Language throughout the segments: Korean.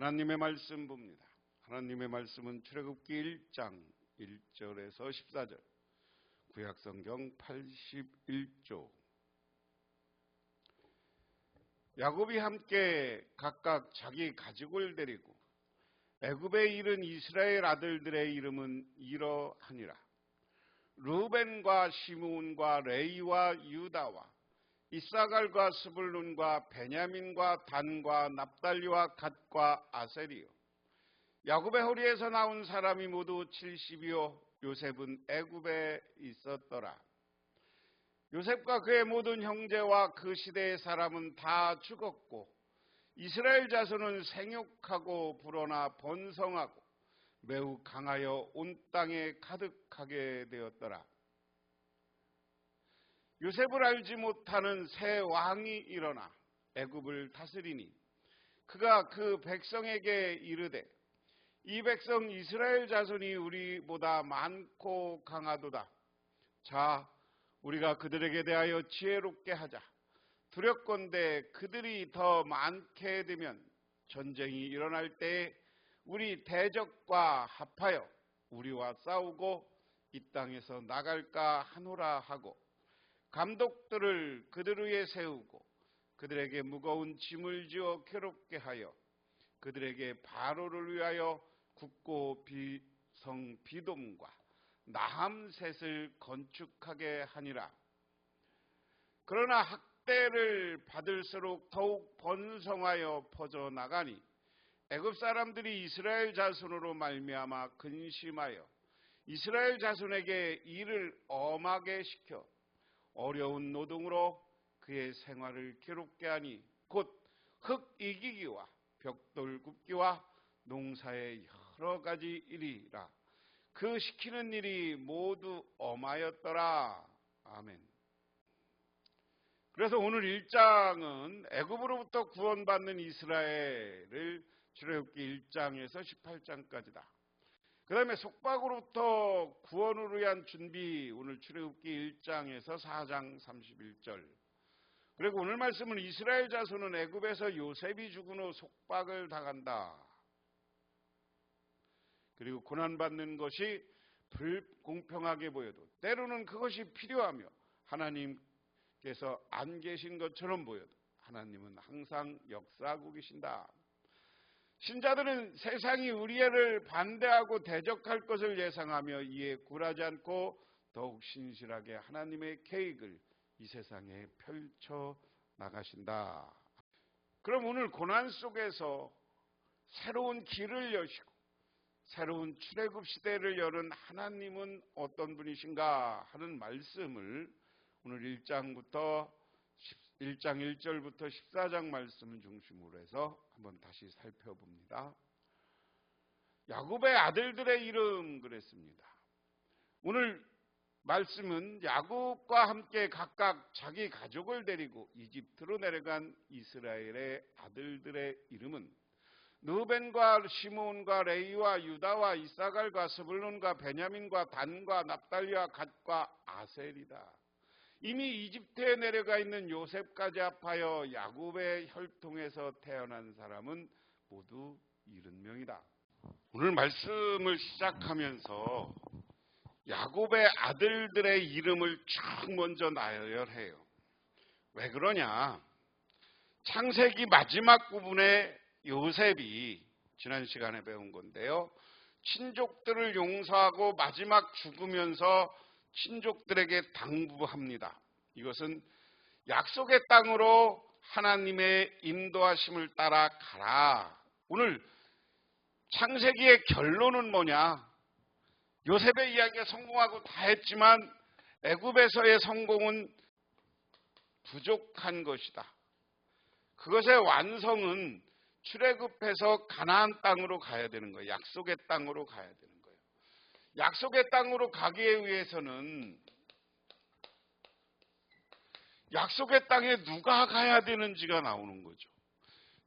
하나님의 말씀 봅니다. 하나님의 말씀은 출애굽기 1장 1절에서 14절, 구약성경 81조. 야곱이 함께 각각 자기 가족을 데리고 애굽에 이른 이스라엘 아들들의 이름은 이러하니라. 르우벤과 시므온과 레위와 유다와 이사갈과 스불룬과 베냐민과 단과 납달리와 갓과 아셀이요. 야곱의 허리에서 나온 사람이 모두 70이요. 요셉은 애굽에 있었더라. 요셉과 그의 모든 형제와 그 시대의 사람은 다 죽었고 이스라엘 자손은 생육하고 불어나 번성하고 매우 강하여 온 땅에 가득하게 되었더라. 요셉을 알지 못하는 새 왕이 일어나 애굽을 다스리니 그가 그 백성에게 이르되 이 백성 이스라엘 자손이 우리보다 많고 강하도다. 자, 우리가 그들에게 대하여 지혜롭게 하자. 두렵건대 그들이 더 많게 되면 전쟁이 일어날 때에 우리 대적과 합하여 우리와 싸우고 이 땅에서 나갈까 하노라 하고 감독들을 그들 위에 세우고 그들에게 무거운 짐을 지어 괴롭게 하여 그들에게 바로를 위하여 굳고 비성 비돔과 나함셋을 건축하게 하니라. 그러나 학대를 받을수록 더욱 번성하여 퍼져나가니 애굽 사람들이 이스라엘 자손으로 말미암아 근심하여 이스라엘 자손에게 일을 엄하게 시켜 어려운 노동으로 그의 생활을 괴롭게 하니 곧 흙 이기기와 벽돌 굽기와 농사의 여러 가지 일이라. 그 시키는 일이 모두 엄하였더라. 아멘. 그래서 오늘 1장은 애굽으로부터 구원받는 이스라엘을 출애굽기 1장에서 18장까지다. 그 다음에 속박으로부터 구원을 위한 준비, 오늘 출애굽기 1장에서 4장 31절. 그리고 오늘 말씀은 이스라엘 자손은 애굽에서 요셉이 죽은 후 속박을 당한다. 그리고 고난받는 것이 불공평하게 보여도 때로는 그것이 필요하며 하나님께서 안 계신 것처럼 보여도 하나님은 항상 역사하고 계신다. 신자들은 세상이 우리를 반대하고 대적할 것을 예상하며 이에 굴하지 않고 더욱 신실하게 하나님의 계획을 이 세상에 펼쳐 나가신다. 그럼 오늘 고난 속에서 새로운 길을 여시고 새로운 출애굽 시대를 여는 하나님은 어떤 분이신가 하는 말씀을 오늘 1장 1절부터 14장 말씀을 중심으로 해서 한번 다시 살펴봅니다. 야곱의 아들들의 이름 그랬습니다. 오늘 말씀은 야곱과 함께 각각 자기 가족을 데리고 이집트로 내려간 이스라엘의 아들들의 이름은 르우벤과 시므온과 레위와 유다와 이사갈과 스불룬과 베냐민과 단과 납달리와 갓과 아셀이다. 이미 이집트에 내려가 있는 요셉까지 합하여 야곱의 혈통에서 태어난 사람은 모두 70명이다. 오늘 말씀을 시작하면서 야곱의 아들들의 이름을 쭉 먼저 나열해요. 왜 그러냐? 창세기 마지막 부분에 요셉이 지난 시간에 배운 건데요. 친족들을 용서하고 마지막 죽으면서 친족들에게 당부합니다. 이것은 약속의 땅으로 하나님의 인도하심을 따라 가라. 오늘 창세기의 결론은 뭐냐? 요셉의 이야기가 성공하고 다 했지만 애굽에서의 성공은 부족한 것이다. 그것의 완성은 출애굽해서 가나안 땅으로 가야 되는 거예요. 약속의 땅으로 가야 되는 거예요. 약속의 땅으로 가기 위해서는 약속의 땅에 누가 가야 되는지가 나오는 거죠.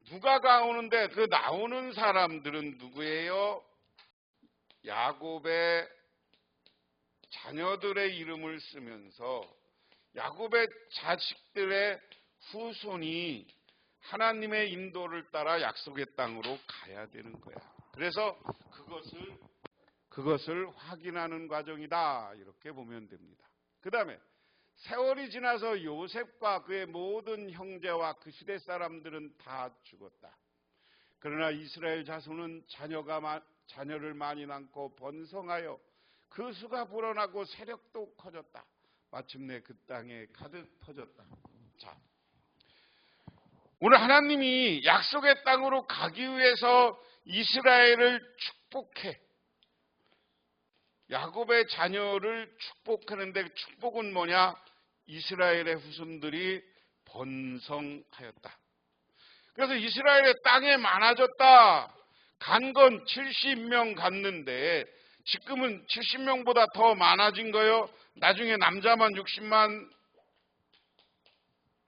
누가 가오는데 그 나오는 사람들은 누구예요? 야곱의 자녀들의 이름을 쓰면서 야곱의 자식들의 후손이 하나님의 인도를 따라 약속의 땅으로 가야 되는 거야. 그래서 그것을 확인하는 과정이다. 이렇게 보면 됩니다. 그 다음에 세월이 지나서 요셉과 그의 모든 형제와 그 시대 사람들은 다 죽었다. 그러나 이스라엘 자손은 자녀를 많이 낳고 번성하여 그 수가 불어나고 세력도 커졌다. 마침내 그 땅에 가득 퍼졌다. 자, 오늘 하나님이 약속의 땅으로 가기 위해서 이스라엘을 축복해. 야곱의 자녀를 축복하는데 축복은 뭐냐? 이스라엘의 후손들이 번성하였다. 그래서 이스라엘의 땅에 많아졌다. 간 건 70명 갔는데 지금은 70명보다 더 많아진 거예요. 나중에 남자만 60만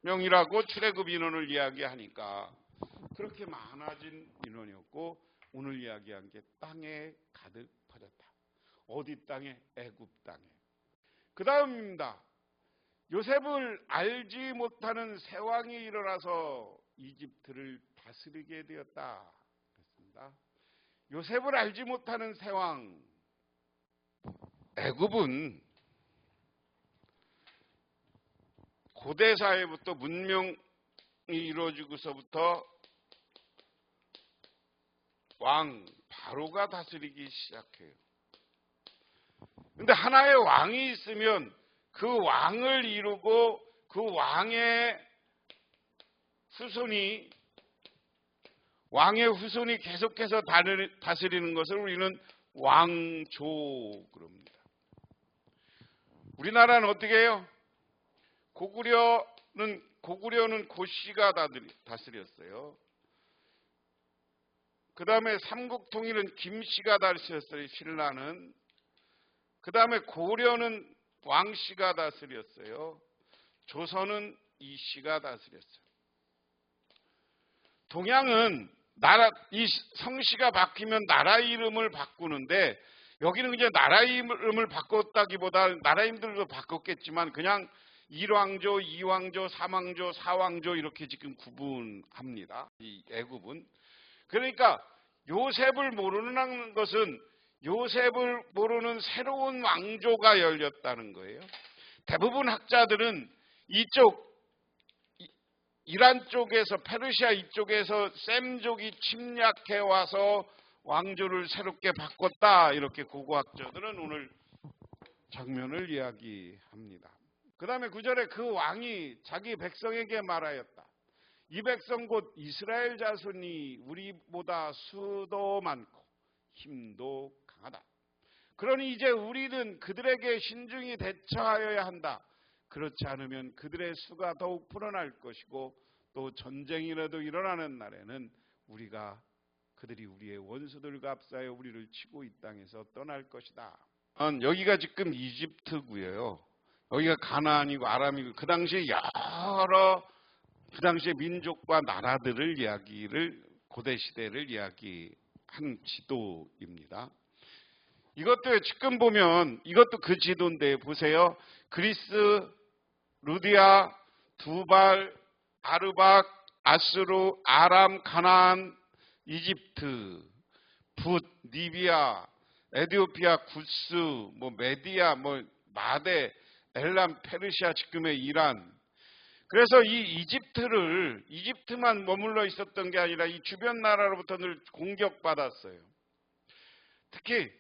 명이라고 출애굽 인원을 이야기하니까 그렇게 많아진 인원이었고, 오늘 이야기한 게 땅에 가득 퍼졌다. 어디 땅에? 애굽 땅에. 그 다음입니다. 요셉을 알지 못하는 새 왕이 일어나서 이집트를 다스리게 되었다. 그렇습니다. 요셉을 알지 못하는 새 왕. 애굽은 고대 사회부터 문명이 이루어지고서부터 왕 바로가 다스리기 시작해요. 근데 하나의 왕이 있으면 그 왕을 이루고 그 왕의 후손이 계속해서 다스리는 것을 우리는 왕조 그럽니다. 우리나라는 어떻게 해요? 고구려는 고씨가 다스렸어요. 그 다음에 삼국통일은 김씨가 다스렸어요. 신라는. 그 다음에 고려는 왕씨가 다스렸어요. 조선은 이씨가 다스렸어요. 동양은 이 성씨가 바뀌면 나라 이름을 바꾸는데, 여기는 그냥 나라 이름을 바꿨다기보다 나라 이름들도 바꿨겠지만 그냥 1왕조, 2왕조, 3왕조, 4왕조 이렇게 지금 구분합니다. 이 애굽은. 그러니까 요셉을 모르는 것은 요셉을 모르는 새로운 왕조가 열렸다는 거예요. 대부분 학자들은 이란 쪽에서, 페르시아 이쪽에서 셈족이 침략해 와서 왕조를 새롭게 바꿨다, 이렇게 고고학자들은 오늘 장면을 이야기합니다. 그 다음에 9절에 그 왕이 자기 백성에게 말하였다. 이 백성 곧 이스라엘 자손이 우리보다 수도 많고 힘도 강하다. 그러니 이제 우리는 그들에게 신중히 대처하여야 한다. 그렇지 않으면 그들의 수가 더욱 불어날 것이고, 또 전쟁이라도 일어나는 날에는 그들이 우리의 원수들과 합사하여 우리를 치고 이 땅에서 떠날 것이다. 여기가 지금 이집트고요. 여기가 가나안이고 아람이고, 그 당시에 그 당시에 민족과 나라들을 고대 시대를 이야기한 지도입니다. 이것도 지금 보면 이것도 그 지도인데 보세요. 그리스, 루디아, 두발, 아르박, 아수르, 아람, 가나안, 이집트, 붓, 리비아, 에티오피아, 구스, 메디아, 마데, 엘람, 페르시아, 지금의 이란. 그래서 이 이집트만 머물러 있었던 게 아니라 이 주변 나라로부터 늘 공격받았어요. 특히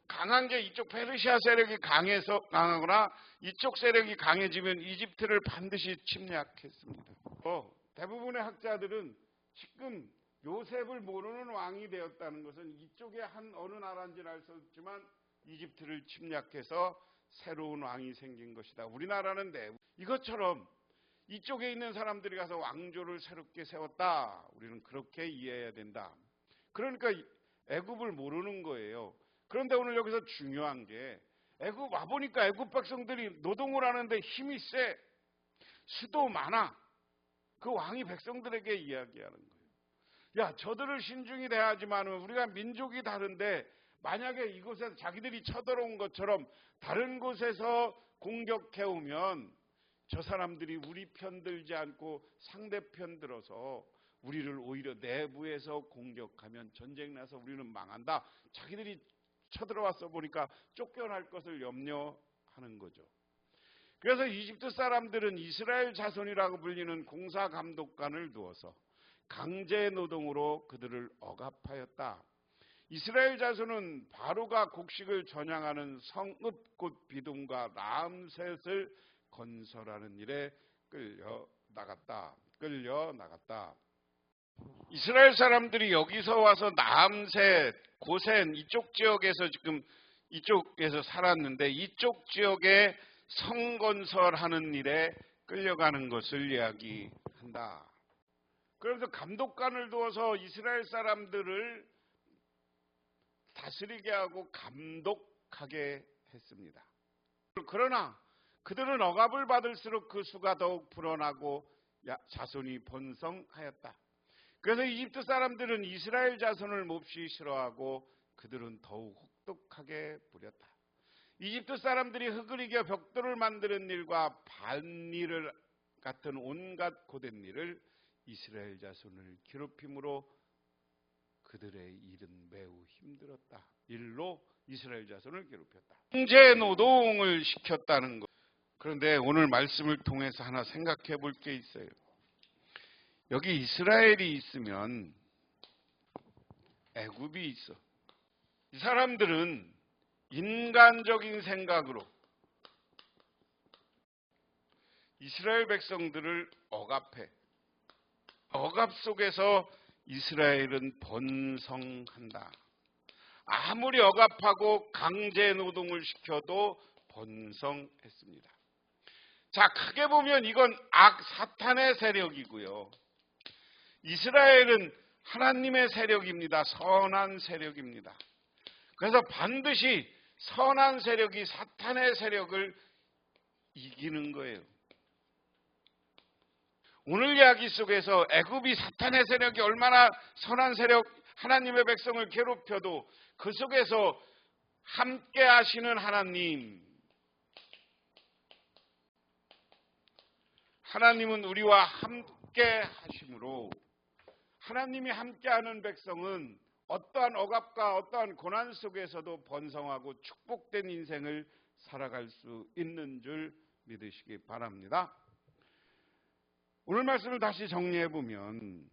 강한 게 이쪽 페르시아 세력이 강하거나 이쪽 세력이 강해지면 이집트를 반드시 침략했습니다. 대부분의 학자들은 지금 요셉을 모르는 왕이 되었다는 것은 이쪽에 어느 나라인지는 알 수 없지만 이집트를 침략해서 새로운 왕이 생긴 것이다. 우리나라는 이것처럼 이쪽에 있는 사람들이 가서 왕조를 새롭게 세웠다. 우리는 그렇게 이해해야 된다. 그러니까 애굽을 모르는 거예요. 그런데 오늘 여기서 중요한 게, 애굽 와보니까 애굽 백성들이 노동을 하는데 힘이 세, 수도 많아. 그 왕이 백성들에게 이야기하는 거예요. 야, 저들을 신중히 대하지만 우리가 민족이 다른데 만약에 이곳에서 자기들이 쳐들어온 것처럼 다른 곳에서 공격해 오면 저 사람들이 우리 편 들지 않고 상대편 들어서 우리를 오히려 내부에서 공격하면 전쟁 나서 우리는 망한다. 자기들이 쳐들어와서 보니까 쫓겨날 것을 염려하는 거죠. 그래서 이집트 사람들은 이스라엘 자손이라고 불리는 공사감독관을 두어서 강제 노동으로 그들을 억압하였다. 이스라엘 자손은 바로가 곡식을 전향하는 성읍 곧 비둠과 라암셋을 건설하는 일에 끌려 나갔다. 이스라엘 사람들이 여기서 와서 라암셋, 고센 이쪽 지역에서 지금 이쪽에서 살았는데 이쪽 지역에 성 건설하는 일에 끌려가는 것을 이야기한다. 그래서 감독관을 두어서 이스라엘 사람들을 다스리게 하고 감독하게 했습니다. 그러나 그들은 억압을 받을수록 그 수가 더욱 불어나고 자손이 번성하였다. 그래서 이집트 사람들은 이스라엘 자손을 몹시 싫어하고 그들은 더욱 혹독하게 부렸다. 이집트 사람들이 흙을 이겨 벽돌을 만드는 일과 밭일을 같은 온갖 고된 일을 이스라엘 자손을 괴롭힘으로 그들의 일은 매우 힘들었다. 일로 이스라엘 자손을 괴롭혔다. 강제 노동을 시켰다는 것. 그런데 오늘 말씀을 통해서 하나 생각해 볼 게 있어요. 여기 이스라엘이 있으면 애굽이 있어. 이 사람들은 인간적인 생각으로 이스라엘 백성들을 억압해. 억압 속에서 이스라엘은 번성한다. 아무리 억압하고 강제 노동을 시켜도 번성했습니다. 자, 크게 보면 이건 사탄의 세력이고요. 이스라엘은 하나님의 세력입니다. 선한 세력입니다. 그래서 반드시 선한 세력이 사탄의 세력을 이기는 거예요. 오늘 이야기 속에서 애굽이 사탄의 세력이 얼마나 선한 세력, 하나님의 백성을 괴롭혀도 그 속에서 함께 하시는 하나님은 우리와 함께 하심으로 하나님이 함께하는 백성은 어떠한 억압과 어떠한 고난 속에서도 번성하고 축복된 인생을 살아갈 수 있는 줄 믿으시기 바랍니다. 오늘 말씀을 다시 정리해보면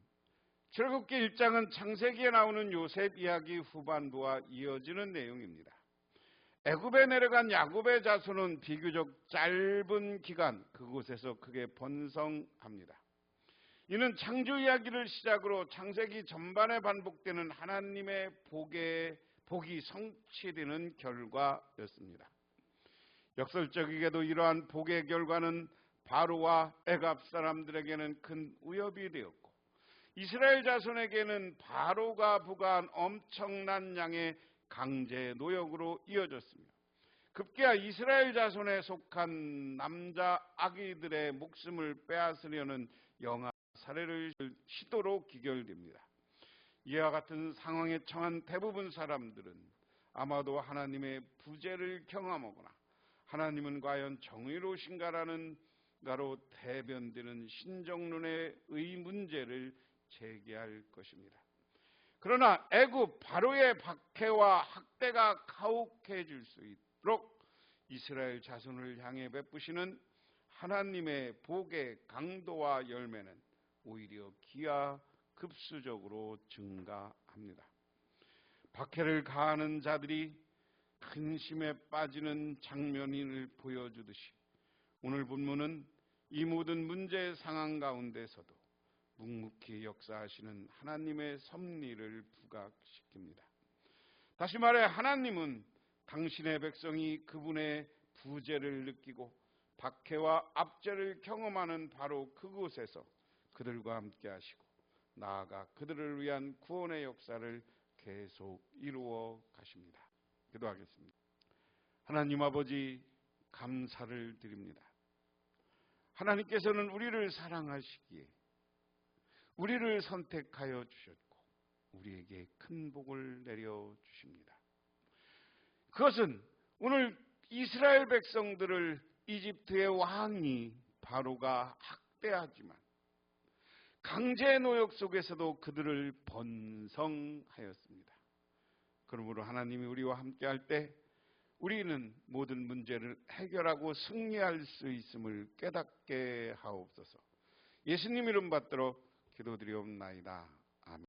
출애굽기 1장은 창세기에 나오는 요셉 이야기 후반부와 이어지는 내용입니다. 애굽에 내려간 야곱의 자손은 비교적 짧은 기간 그곳에서 크게 번성합니다. 이는 창조 이야기를 시작으로 창세기 전반에 반복되는 하나님의 복이 성취되는 결과였습니다. 역설적이게도 이러한 복의 결과는 바로와 애굽 사람들에게는 큰 위협이 되었고 이스라엘 자손에게는 바로가 부과한 엄청난 양의 강제 노역으로 이어졌으며 급기야 이스라엘 자손에 속한 남자 아기들의 목숨을 빼앗으려는 영아 살해를 시도로 기결됩니다. 이와 같은 상황에 처한 대부분 사람들은 아마도 하나님의 부재를 경험하거나 하나님은 과연 정의로우신가라는 가로 대변되는 신정론의 문제를 제기할 것입니다. 그러나 애굽 바로의 박해와 학대가 가혹해질 수 있도록 이스라엘 자손을 향해 베푸시는 하나님의 복의 강도와 열매는 오히려 기하급수적으로 증가합니다. 박해를 가하는 자들이 근심에 빠지는 장면을 보여주듯이 오늘 본문은 이 모든 문제의 상황 가운데서도 묵묵히 역사하시는 하나님의 섭리를 부각시킵니다. 다시 말해 하나님은 당신의 백성이 그분의 부재를 느끼고 박해와 압제를 경험하는 바로 그곳에서 그들과 함께 하시고 나아가 그들을 위한 구원의 역사를 계속 이루어 가십니다. 기도하겠습니다. 하나님 아버지 감사를 드립니다. 하나님께서는 우리를 사랑하시기에 우리를 선택하여 주셨고 우리에게 큰 복을 내려 주십니다. 그것은 오늘 이스라엘 백성들을 이집트의 왕이 바로가 학대하지만 강제 노역 속에서도 그들을 번성하였습니다. 그러므로 하나님이 우리와 함께할 때 우리는 모든 문제를 해결하고 승리할 수 있음을 깨닫게 하옵소서. 예수님 이름 받들어 기도드리옵나이다.